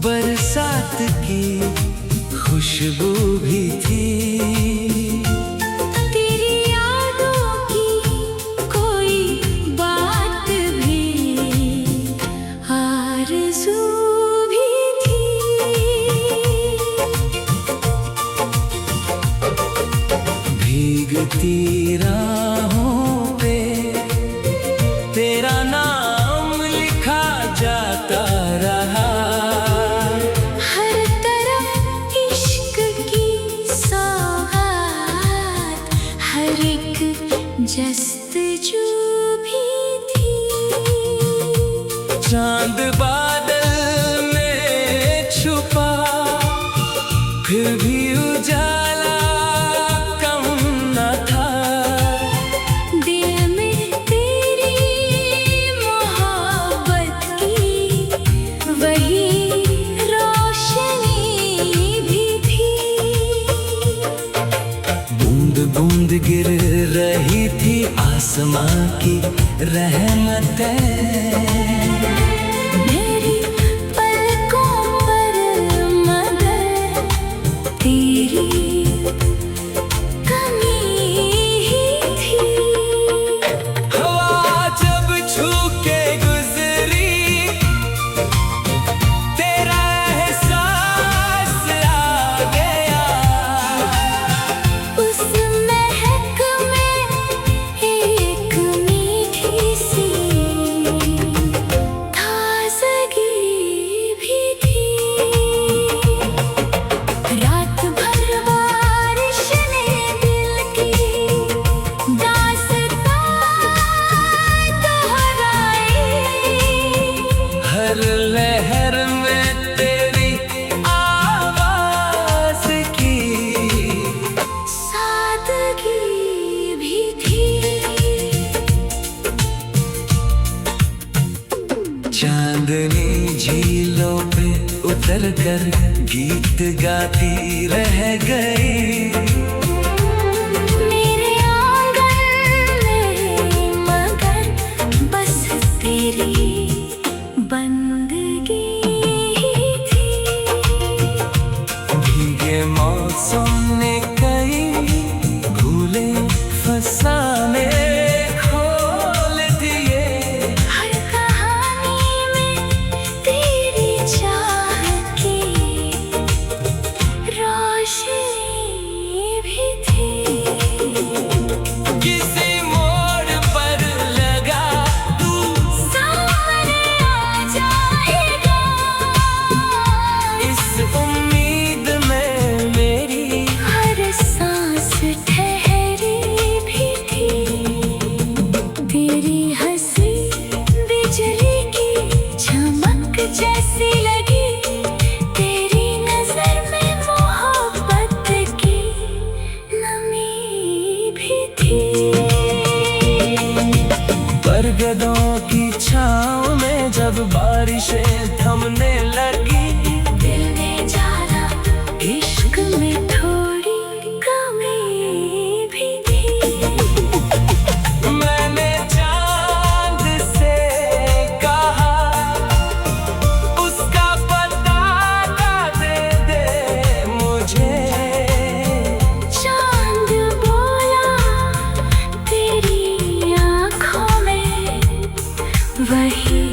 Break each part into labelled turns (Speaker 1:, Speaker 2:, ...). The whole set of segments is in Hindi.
Speaker 1: बरसात की खुशबू भी थी।
Speaker 2: तेरी यादों की कोई बात भी आरज़ू भी थी।
Speaker 1: भीगती राहों पे तेरा नाम लिखा जाता रहा।
Speaker 2: हर तरफ इश्क की सौगात, हर एक जस्तजू भी थी।
Speaker 1: चांद बादल में छुपा फिर भी उजाला कम न था।
Speaker 2: दिल में तेरी मोहब्बत की वही रोशनी भी थी।
Speaker 1: बूंद बूंद गिर रही थी आसमां की रहमतें।
Speaker 2: मेरी पलकों पर मगर तेरी कमी ही थी।
Speaker 1: हवा जब छू के गुजरी तेरा एहसास आ गया।
Speaker 2: उस महक में एक मीठी सी ताज़गी भी थी। रात भर बारिश ने दिल की दास्तां दोहराई।
Speaker 1: हर लहर में तेरी आवाज की
Speaker 2: सादगी भी थी।
Speaker 1: चांदनी झीलों पे उतर कर गीत गाती रह गई।
Speaker 2: मेरे आंगन में मगर बस तेरी बंदगी ही थी।
Speaker 1: भीगे मौसम ने कई भूले फसाने खोल दिए।
Speaker 2: हर कहानी में तेरी चाह की रोशनी भी थी।
Speaker 1: किसी मोड़ पर लगा तू
Speaker 2: सामने आ जाएगा।
Speaker 1: इस उम्मीद में मेरी
Speaker 2: हर सांस ठहरी भी थी। तेरी हंसी बिजली की चमक जैसी लगी। तेरी नजर में मोहब्बत की नमी भी थी।
Speaker 1: बरगदों की छाँव में जब बारिशें थमने लगी।
Speaker 2: दिल ने जाना इश्क में थोड़ी कमी भी थी।
Speaker 1: मैंने चांद से कहा उसका पता दे दे मुझे।
Speaker 2: चांद बोला तेरी आँखों में वही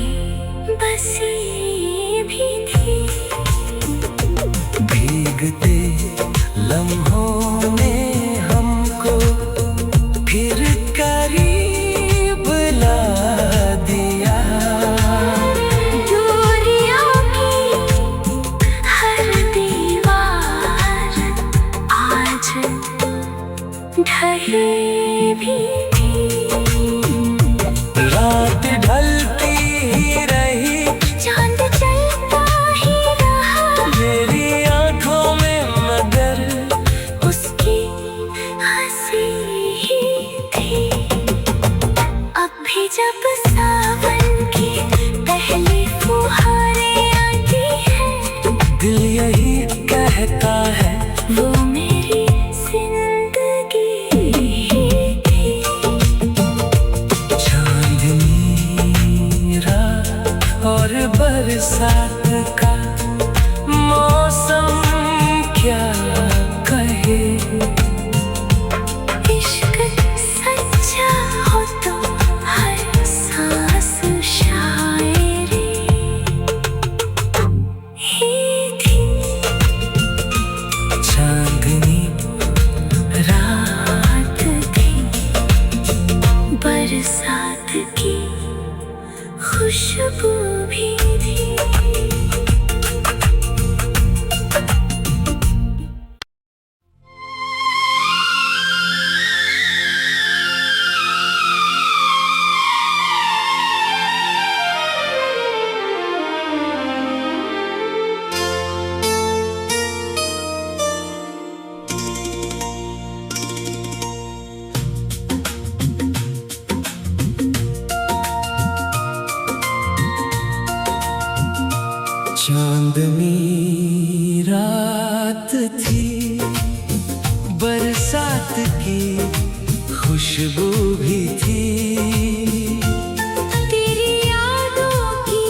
Speaker 2: बसी भी थी।
Speaker 1: भीगते लम्हों ने हमको फिर करीब ला दिया।
Speaker 2: दूरियों की हर दीवार आज ढली भी थी।
Speaker 1: रात ढलती ही रही
Speaker 2: चांद चलता ही रहा।
Speaker 1: मेरी आंखों में मगर
Speaker 2: उसकी हंसी ही थी। अब भी जब सावन की पहली फुहारें आती हैं,
Speaker 1: दिल यही कहता है
Speaker 2: वो मेरी जिंदगी ही थी।
Speaker 1: चांदनी रात और बरसात का चांदनी रात थी, बरसात की खुशबू भी थी।
Speaker 2: तेरी यादों की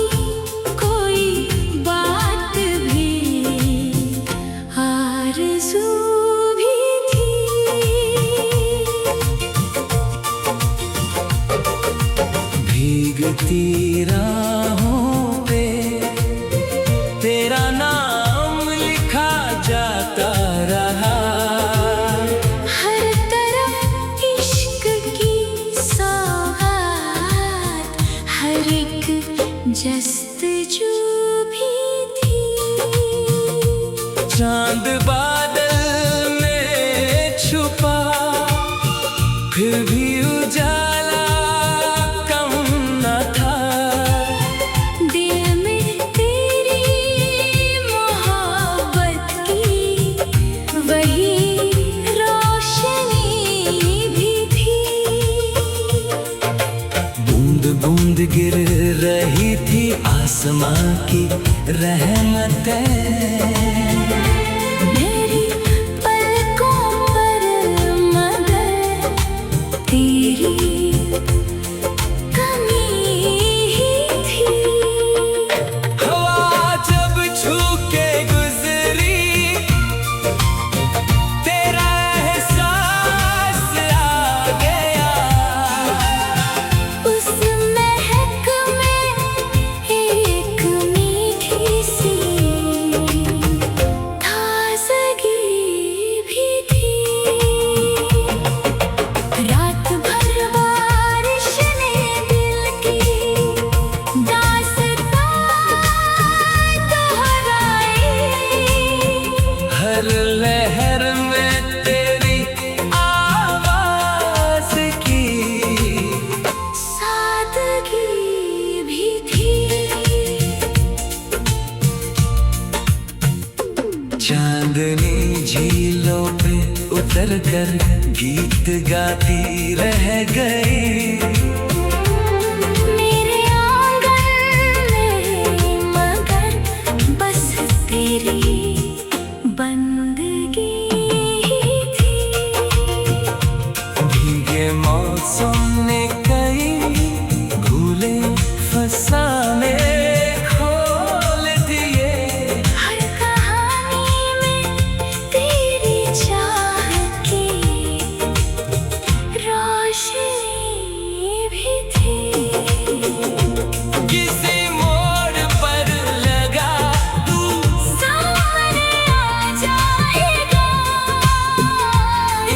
Speaker 2: कोई बात भी आरज़ू भी थी।
Speaker 1: भीगती राहों पे तेरा नाम लिखा जाता रहा।
Speaker 2: हर तरफ इश्क की सौगात, हर एक जस्तजू भी थी।
Speaker 1: चांद बादल में छुपा, फिर भी उजाला कम न था।
Speaker 2: दिल में तेरी मोहब्बत की वही रोशनी भी थी।
Speaker 1: बूंद बूंद गिर रही थी आसमां की रहमतें।
Speaker 2: मेरी पलकों पर मगर तेरी कमी ही थी।
Speaker 1: हवा जब छू के गुजरी, तेरा एहसास आ गया।
Speaker 2: उस महक में एक मीठी सी ताज़गी भी थी। रात भर बारिश ने दिल की दास्तां दोहराई।
Speaker 1: हर लहर में तेरी आवाज की
Speaker 2: सादगी भी थी।
Speaker 1: चांदनी झीलों पे उतर कर गीत गाती रह गई।
Speaker 2: मेरे आंगन में मगर बस तेरी बंदगी ही थी।
Speaker 1: भीगे मौसम ने कई भूले फसाने खोल दिए।
Speaker 2: हर कहानी में तेरी चाह की रोशनी भी थी।
Speaker 1: किसी मोड़ पर लगा तू
Speaker 2: सामने आ जाएगा।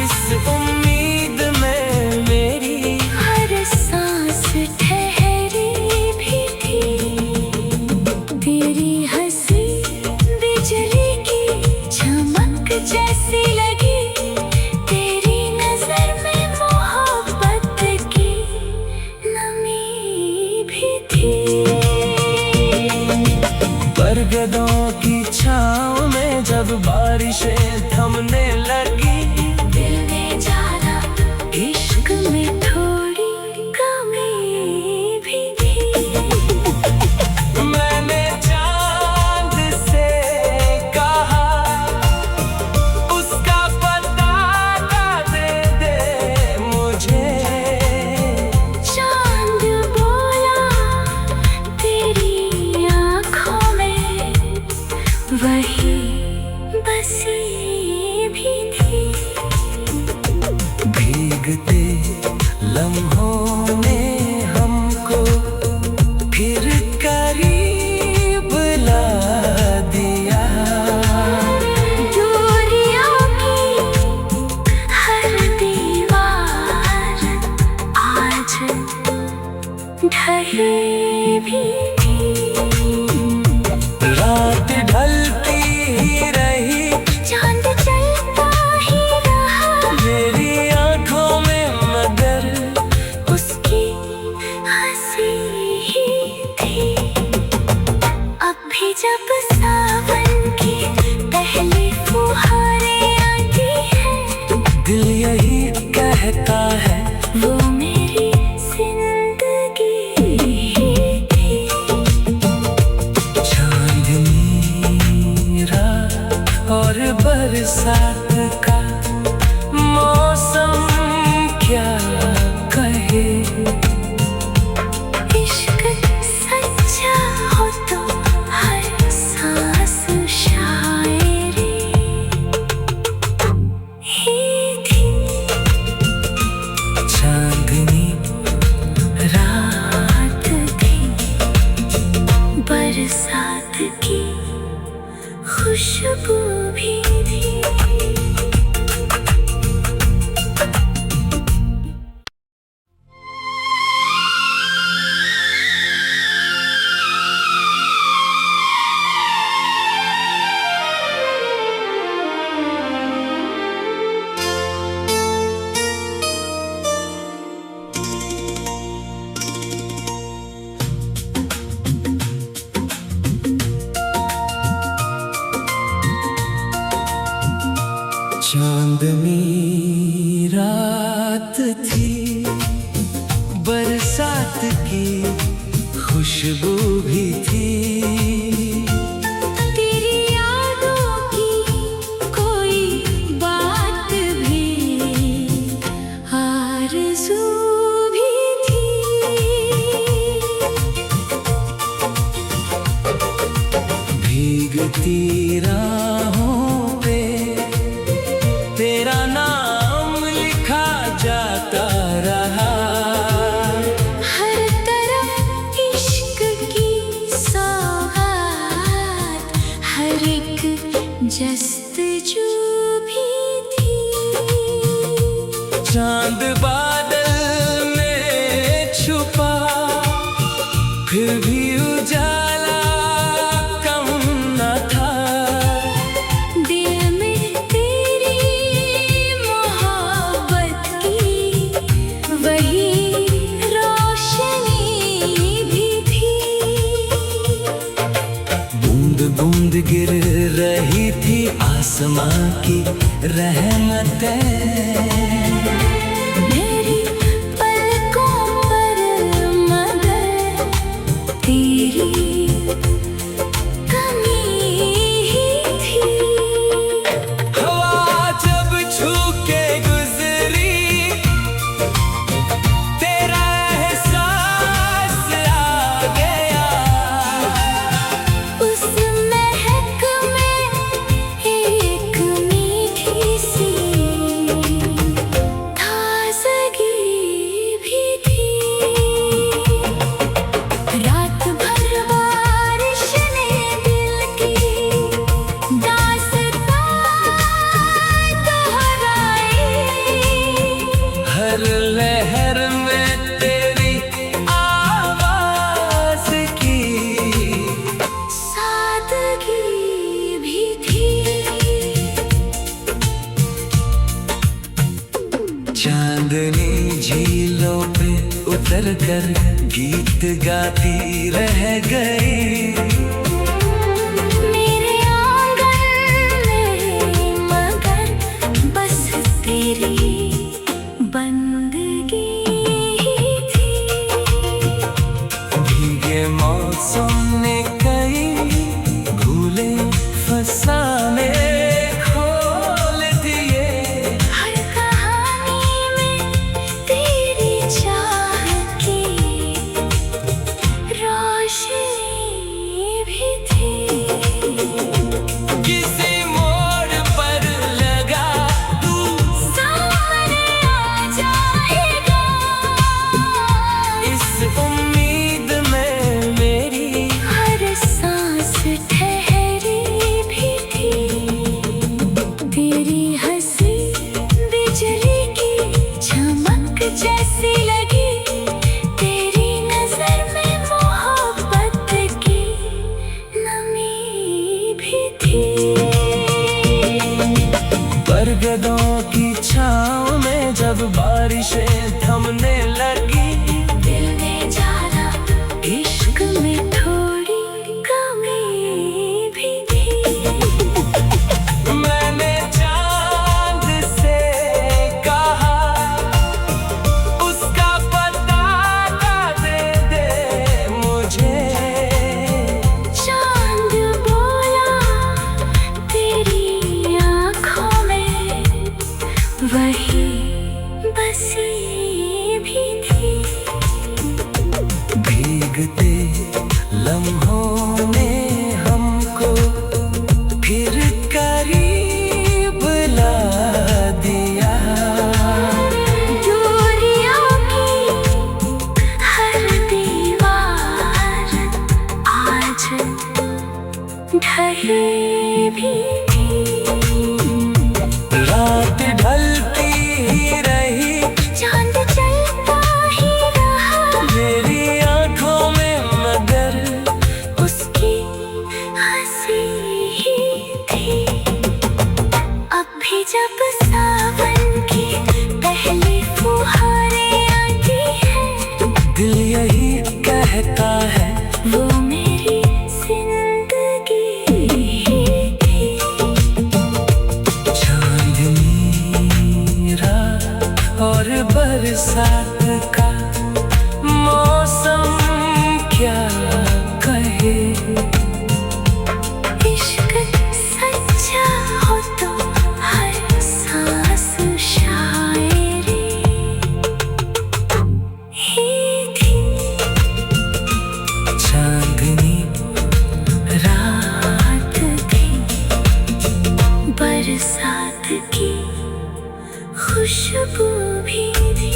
Speaker 1: इस उम्मीद में मेरी
Speaker 2: हर सांस ठहरी भी थी। तेरी हंसी बिजली की चमक जैसी लगी। तेरी नजर में मोहब्बत की नमी भी थी।
Speaker 1: बरगदों की छाँव में जब बारिशें थमने लगी।
Speaker 2: दिल ने जाना इश्क में थोड़ी कमी भी थी।
Speaker 1: मैंने चांद से कहा उसका पता दे दे मुझे।
Speaker 2: चांद बोला तेरी आँखों में वही बसी भी थी।
Speaker 1: भीगते लम्हों ने हमको फिर करीब ला दिया।
Speaker 2: दूरियों की हर दीवार आज ढली भी थी।
Speaker 1: रात ढलती ही रही,
Speaker 2: चांद चलता ही रहा।
Speaker 1: मेरी आंखों में मगर
Speaker 2: उसकी हंसी ही थी। अब भी जब सावन की पहली फुहारें आती हैं,
Speaker 1: दिल यही कहता है
Speaker 2: वो मेरी जिंदगी थी।
Speaker 1: चांदनी बरसात का मौसम क्या कहे।
Speaker 2: इश्क सच्चा हो तो हर सांस शायरी ही थी।
Speaker 1: चांदनी
Speaker 2: रात थी, बरसात की खुशबू भी थी।
Speaker 1: चांदनी रात थी, बरसात की खुशबू भी थी।
Speaker 2: तेरी यादों की कोई बात भी आरज़ू भी थी।
Speaker 1: भीगती राहों पे तेरा नाम लिखा जाता रहा।
Speaker 2: हर तरफ इश्क की सौगात, हर एक जस्तजू भी थी।
Speaker 1: चांद बादल में छुपा, फिर भी उजाला कम न था।
Speaker 2: दिल में तेरी मोहब्बत की वही रोशनी भी थी।
Speaker 1: बूंद बूंद गिर रही थी आसमां की रहमतें।
Speaker 2: मेरी पलकों पर मगर तेरी कमी ही थी।
Speaker 1: हवा जब छू के गुजरी, तेरा एहसास आ गया।
Speaker 2: उस महक में एक मीठी सी ताज़गी भी थी। रात भर बारिश ने दिल की दास्तां दोहराई।
Speaker 1: हर लहर में तेरी आवाज की
Speaker 2: सादगी भी थी।
Speaker 1: चांदनी झीलों पे उतर कर गीत गाती रह गई।
Speaker 2: मेरे आंगन में मगर बस तेरी बंदगी ही थी।
Speaker 1: भीगे मौसम ने कई भूले फसाने खोल दिए।
Speaker 2: हर कहानी में तेरी चाह की रोशनी भी थी।
Speaker 1: किसी मोड़ पर लगा तू
Speaker 2: सामने आ जाएगा।
Speaker 1: इस उम्मीद में मेरी
Speaker 2: हर सांस ठहरी भी थी। तेरी हंसी बिजली की चमक जैसी लगी। तेरी नजर में मोहब्बत की नमी भी थी।
Speaker 1: बरगदों की छाँव में जब बारिशें थमने लगी।
Speaker 2: दिल ने जाना इश्क में थोड़ी कमी भी थी।
Speaker 1: मैंने चांद से कहा उसका पता दे दे मुझे।
Speaker 2: चांद बोला तेरी आँखों ढली भी थी।
Speaker 1: रात ढलती ही रही,
Speaker 2: चांद चलता ही रहा
Speaker 1: मेरी आंखों में, मगर
Speaker 2: उसकी हंसी ही थी। अब भी जब सावन की पहली फुहारें आती है,
Speaker 1: दिल यही कहता है
Speaker 2: वो मेरी जिंदगी थी।
Speaker 1: चांदनी रात और बरसात का मौसम क्या कहे।
Speaker 2: इश्क सच्चा हो तो हर सांस शायरी ही थी।
Speaker 1: चांदनी
Speaker 2: रात थी, बरसात की खुशबू भी थी।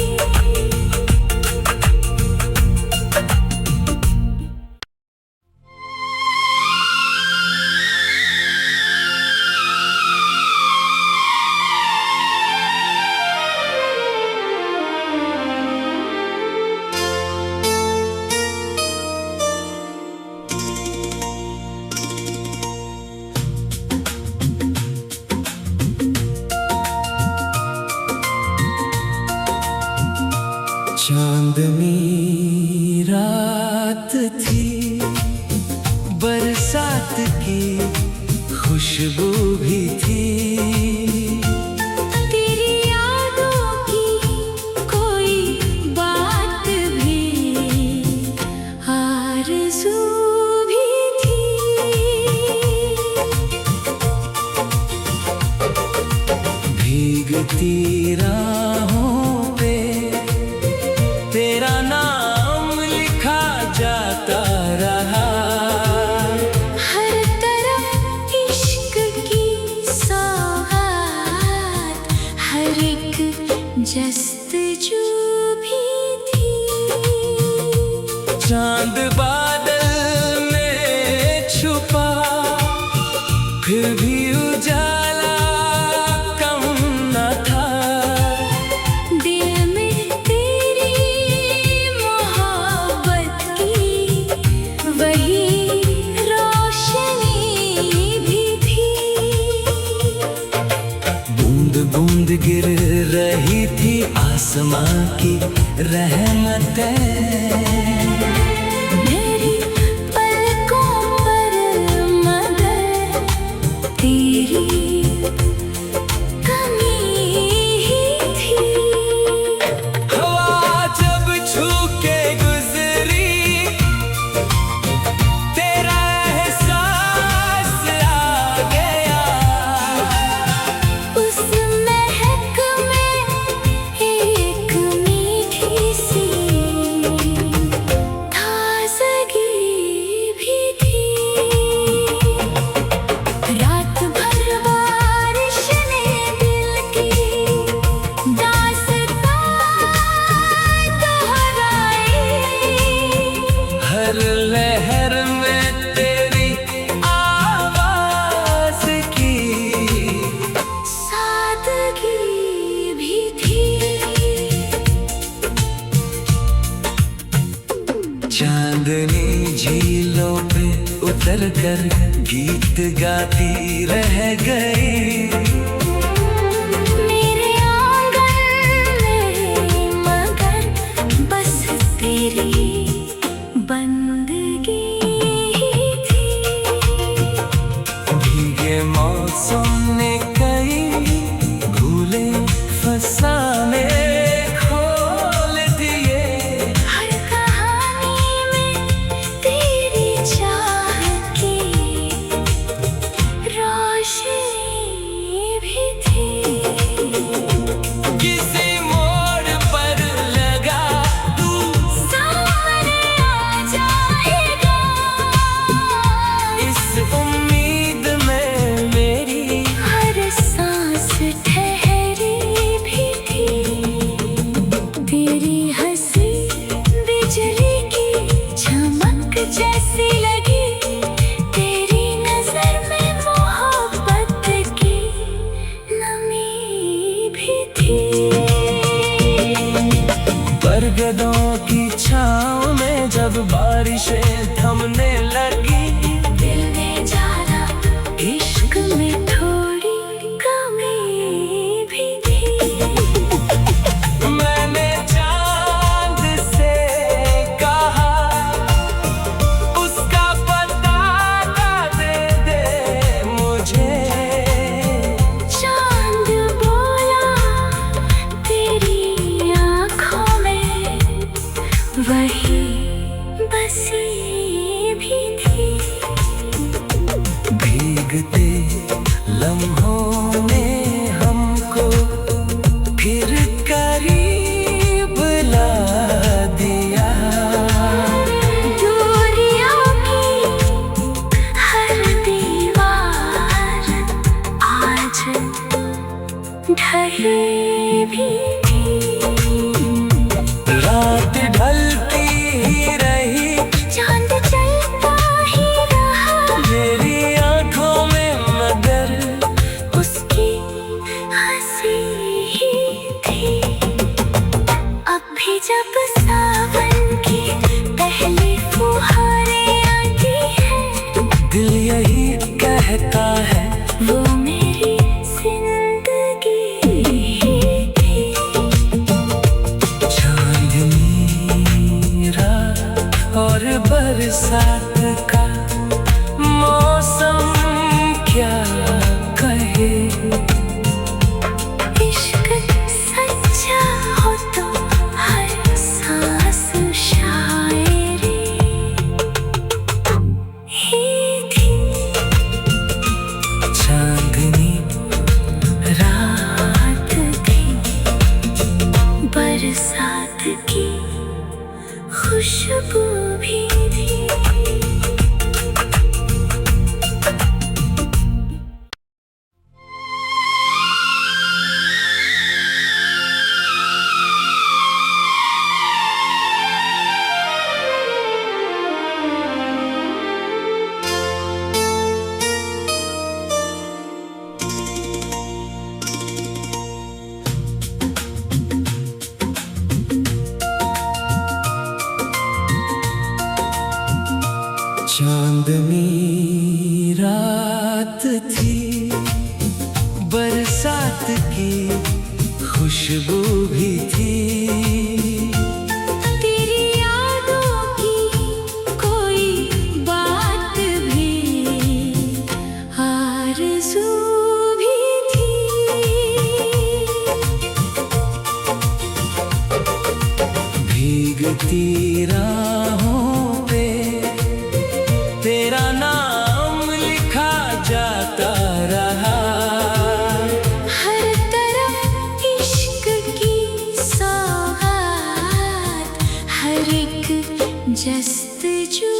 Speaker 1: चांदनी रात थी, बरसात की खुशबू भी थी।
Speaker 2: तेरी यादों की कोई बात भी आरज़ू भी थी।
Speaker 1: भीगती राहों पे तेरा नाम लिखा जाता रहा।
Speaker 2: हर तरफ इश्क की सौगात, हर एक जस्तजू भी थी।
Speaker 1: चांद बादल में छुपा, फिर भी उजाला कम न था।
Speaker 2: दिल में तेरी मोहब्बत की वही रोशनी भी थी।
Speaker 1: बूंद बूंद गिर रही थी आसमां की रहमतें।
Speaker 2: मेरी पलकों पर मगर तेरी कमी ही थी।
Speaker 1: हवा जब छू के गुजरी, तेरा एहसास आ गया।
Speaker 2: उस महक में एक मीठी सी ताज़गी भी थी। रात भर बारिश ने दिल की दास्तां दोहराई।
Speaker 1: हर लहर में तेरी आवाज की
Speaker 2: सादगी भी थी।
Speaker 1: चांदनी झीलों पे उतर कर गीत गाती रह गई।
Speaker 2: मेरे आंगन में मगर बस तेरी बंदगी ही थी।
Speaker 1: भीगे मौसम ने कई भूले फसाने खोल दिए।
Speaker 2: हर कहानी में तेरी चाह की रोशनी भी थी।
Speaker 1: किसी मोड़ पर लगा तू
Speaker 2: सामने आ जाएगा,
Speaker 1: इस उम्मीद में मेरी
Speaker 2: हर
Speaker 1: गदों की छाँव में जब बारिशें थमने लगी,
Speaker 2: दिल ने जाना इश्क में थोड़ी कमी भी थी।
Speaker 1: मैंने चांद से कहा उसका पता दे दे मुझे।
Speaker 2: चांद बोला तेरी आँखों में वही बसी भी थी।
Speaker 1: भीगते लम्हों ने हमको फिर करीब ला दिया।
Speaker 2: दूरियों की हर दीवार आज ढली भी थी।
Speaker 1: रात ढलती ही रही,
Speaker 2: चांद चलता ही रहा,
Speaker 1: मेरी आंखों में मगर
Speaker 2: उसकी हंसी ही थी। अब भी जब सावन की पहली फुहारें आती है,
Speaker 1: दिल यही कहता है
Speaker 2: वो मेरी जिंदगी ही थी।
Speaker 1: चांदनी रात और बरसात का मौसम क्या कहे।
Speaker 2: इश्क सच्चा हो तो हर सांस शायरी ही थी।
Speaker 1: चांदनी
Speaker 2: रात थी, बरसात की खुशबू भी थी।
Speaker 1: चांदनी रात थी, बरसात की खुशबू भी थी।
Speaker 2: तेरी यादों की कोई बात भी आरज़ू भी थी।
Speaker 1: भीगती राहों पे तेरा नाम लिखा जाता रहा।
Speaker 2: हर तरफ इश्क की सौगात, हर एक जस्तजू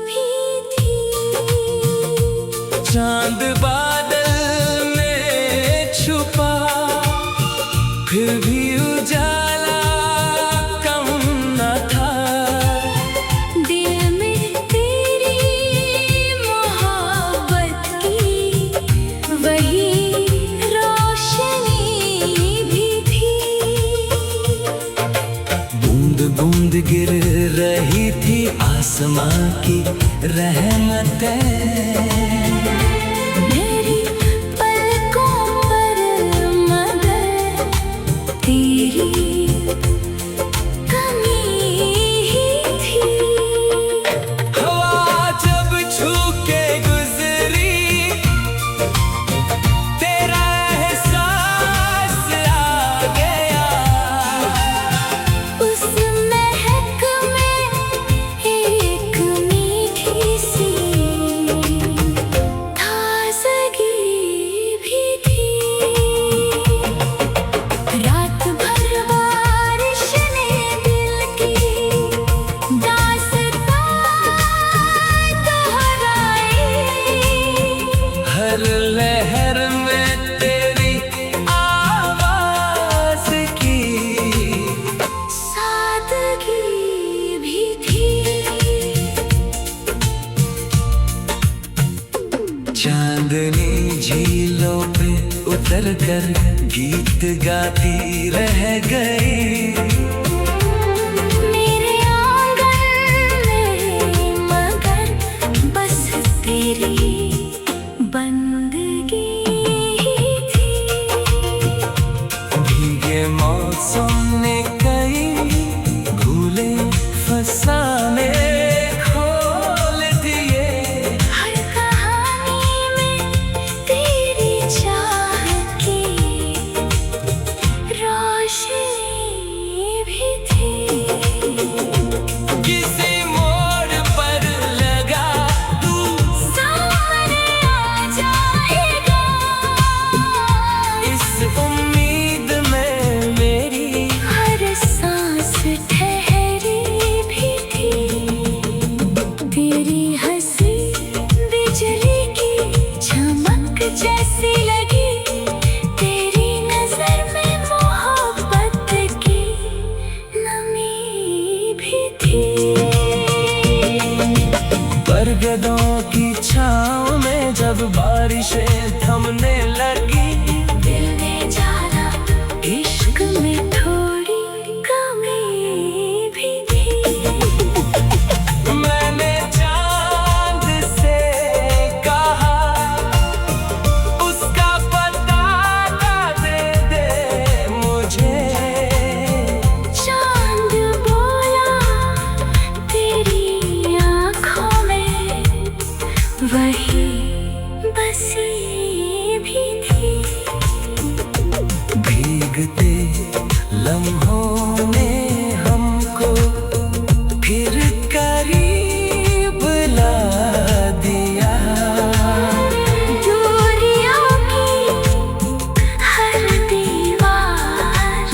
Speaker 2: भी थी।
Speaker 1: चांद बादल में छुपा, फिर भी उजाला कम न था।
Speaker 2: दिल में तेरी मोहब्बत की वही रोशनी भी थी।
Speaker 1: बूंद बूंद गिर रही थी आसमां की रहमतें।
Speaker 2: मेरी पलकों पर मगर तेरी कमी ही थी।
Speaker 1: हवा जब छू के गुजरी, तेरा एहसास आ गया।
Speaker 2: उस महक में एक मीठी सी ताज़गी भी थी। रात भर बारिश ने दिल की दास्तां दोहराई।
Speaker 1: हर लहर में तेरी आवाज की
Speaker 2: सादगी भी थी।
Speaker 1: चांदनी झीलों पे उतर कर गीत गाती रह गई।
Speaker 2: बंदगी ही थी।
Speaker 1: भीगे मौसम ने कई भूले फसाने खोल दिए।
Speaker 2: हर कहानी में तेरी चाह की रोशनी भी थी।
Speaker 1: किसी मोड़ पर लगा तू
Speaker 2: सामने आ जाएगा।
Speaker 1: इस उम्मीद में मेरी
Speaker 2: हर सांस ठहरी भी थी। तेरी हंसी बिजली की चमक जैसी लगी। तेरी नजर में मोहब्बत की नमी भी थी।
Speaker 1: बरगदों की छाँव में जब बारिशें थमने लगी।
Speaker 2: दिल ने जाना इश्क में थोड़ी कमी भी थी।
Speaker 1: मैंने चांद से कहा उसका पता दे दे मुझे।
Speaker 2: चांद बोला तेरी आँखों में वही बसी भी थी।
Speaker 1: भीगते लम्हों ने हमको फिर करीब ला दिया।
Speaker 2: दूरियों की हर दीवार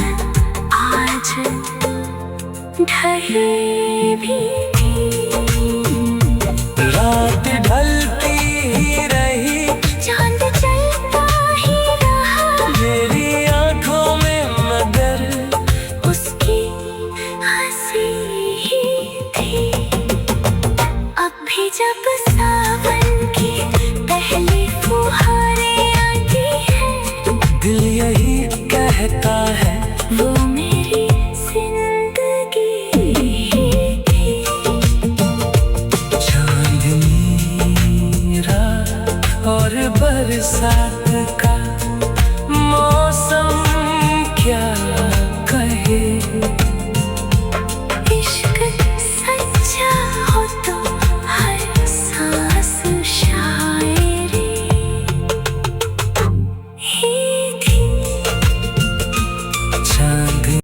Speaker 2: आज ढली भी थी।
Speaker 1: रात ढलती ही रही
Speaker 2: चांद चलता ही रहा।
Speaker 1: मेरी आंखों में मगर
Speaker 2: उसकी हंसी ही थी। अब भी जब सावन की पहली फुहारें आती हैं।
Speaker 1: दिल यही कहता है
Speaker 2: वो मेरी जिंदगी ही थी।
Speaker 1: चांदनी रात और बरसात का